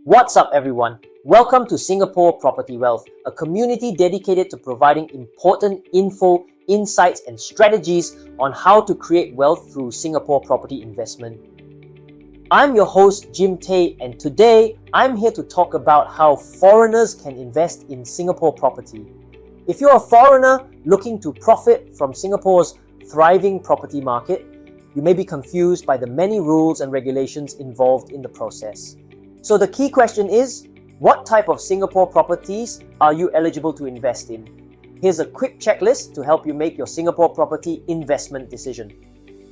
What's up, everyone? Welcome to Singapore Property Wealth, a community dedicated to providing important info, insights, and strategies on how to create wealth through Singapore property investment. I'm your host, Jim Tay, and today I'm here to talk about how foreigners can invest in Singapore property. If you're a foreigner looking to profit from Singapore's thriving property market, you may be confused by the many rules and regulations involved in the process. So the key question is, what type of Singapore properties are you eligible to invest in? Here's a quick checklist to help you make your Singapore property investment decision.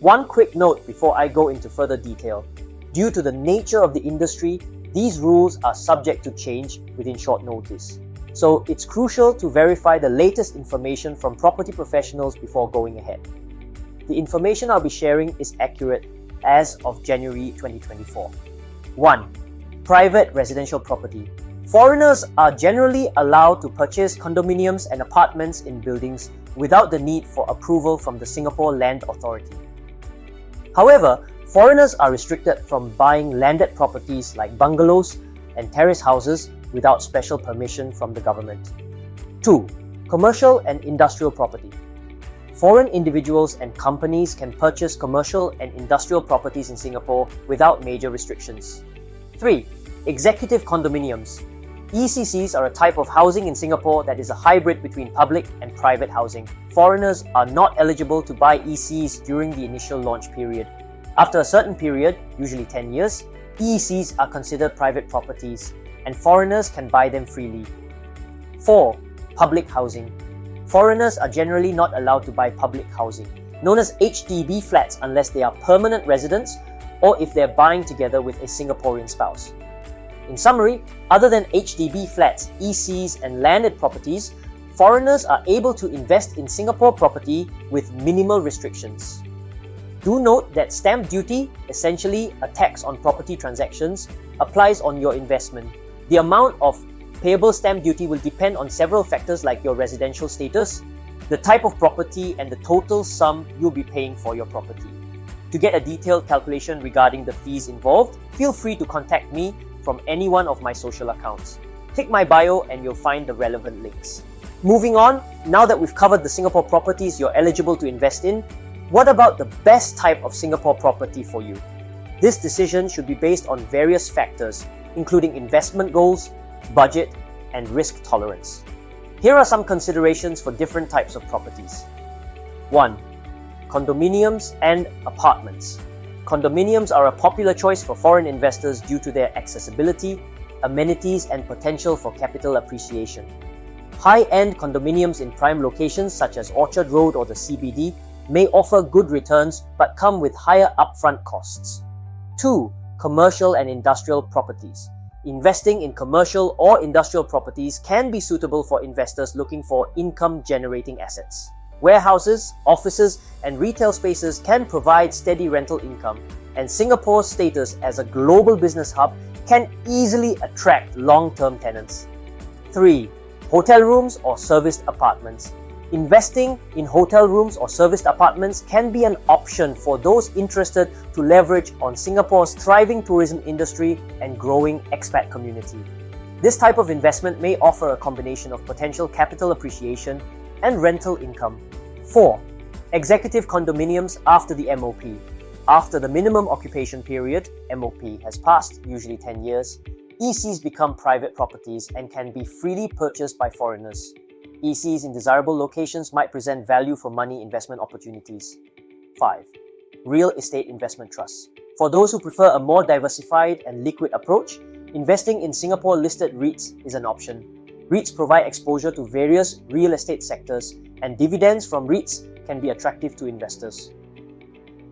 One quick note before I go into further detail. Due to the nature of the industry, these rules are subject to change within short notice. So it's crucial to verify the latest information from property professionals before going ahead. The information I'll be sharing is accurate as of January 2024. 1. Private residential property. Foreigners are generally allowed to purchase condominiums and apartments in buildings without the need for approval from the Singapore Land Authority. However, foreigners are restricted from buying landed properties like bungalows and terrace houses without special permission from the government. 2. Commercial and industrial property. Foreign individuals and companies can purchase commercial and industrial properties in Singapore without major restrictions. 3. Executive condominiums. ECCs are a type of housing in Singapore that is a hybrid between public and private housing. Foreigners are not eligible to buy ECs during the initial launch period. After a certain period, usually 10 years, ECs are considered private properties and foreigners can buy them freely. 4. Public housing. Foreigners are generally not allowed to buy public housing, known as HDB flats unless they are permanent residents or if they're buying together with a Singaporean spouse. In summary, other than HDB flats, ECs, and landed properties, foreigners are able to invest in Singapore property with minimal restrictions. Do note that stamp duty, essentially a tax on property transactions, applies on your investment. The amount of payable stamp duty will depend on several factors like your residential status, the type of property, and the total sum you'll be paying for your property. To get a detailed calculation regarding the fees involved, feel free to contact me from any one of my social accounts. Click my bio and you'll find the relevant links. Moving on, now that we've covered the Singapore properties you're eligible to invest in, what about the best type of Singapore property for you? This decision should be based on various factors, including investment goals, budget, and risk tolerance. Here are some considerations for different types of properties. 1. Condominiums and apartments. Condominiums are a popular choice for foreign investors due to their accessibility, amenities, and potential for capital appreciation. High-end condominiums in prime locations such as Orchard Road or the CBD may offer good returns but come with higher upfront costs. 2. Commercial and industrial properties. Investing in commercial or industrial properties can be suitable for investors looking for income-generating assets. Warehouses, offices, and retail spaces can provide steady rental income, and Singapore's status as a global business hub can easily attract long-term tenants. 3. Hotel rooms or serviced apartments. Investing in hotel rooms or serviced apartments can be an option for those interested to leverage on Singapore's thriving tourism industry and growing expat community. This type of investment may offer a combination of potential capital appreciation and rental income. 4. Executive condominiums after the MOP. After the minimum occupation period, MOP, has passed, usually 10 years, ECs become private properties and can be freely purchased by foreigners. ECs in desirable locations might present value for money investment opportunities. 5. Real estate investment trusts. For those who prefer a more diversified and liquid approach, investing in Singapore-listed REITs is an option. REITs provide exposure to various real estate sectors, and dividends from REITs can be attractive to investors.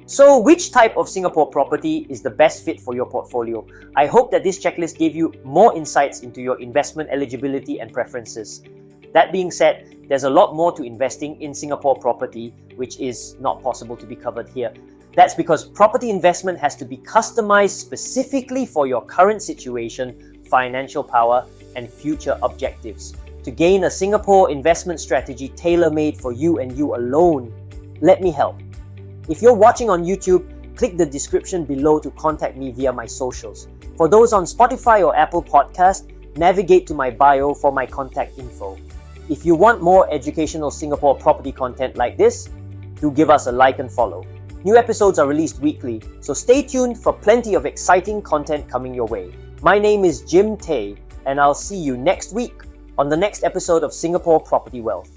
So, which type of Singapore property is the best fit for your portfolio? I hope that this checklist gave you more insights into your investment eligibility and preferences. That being said, there's a lot more to investing in Singapore property, which is not possible to be covered here. That's because property investment has to be customized specifically for your current situation, financial power, and future objectives. To gain a Singapore investment strategy tailor-made for you and you alone, let me help. If you're watching on YouTube, click the description below to contact me via my socials. For those on Spotify or Apple Podcast, navigate to my bio for my contact info. If you want more educational Singapore property content like this, do give us a like and follow. New episodes are released weekly, so stay tuned for plenty of exciting content coming your way. My name is Jim Tay, and I'll see you next week on the next episode of Singapore Property Wealth.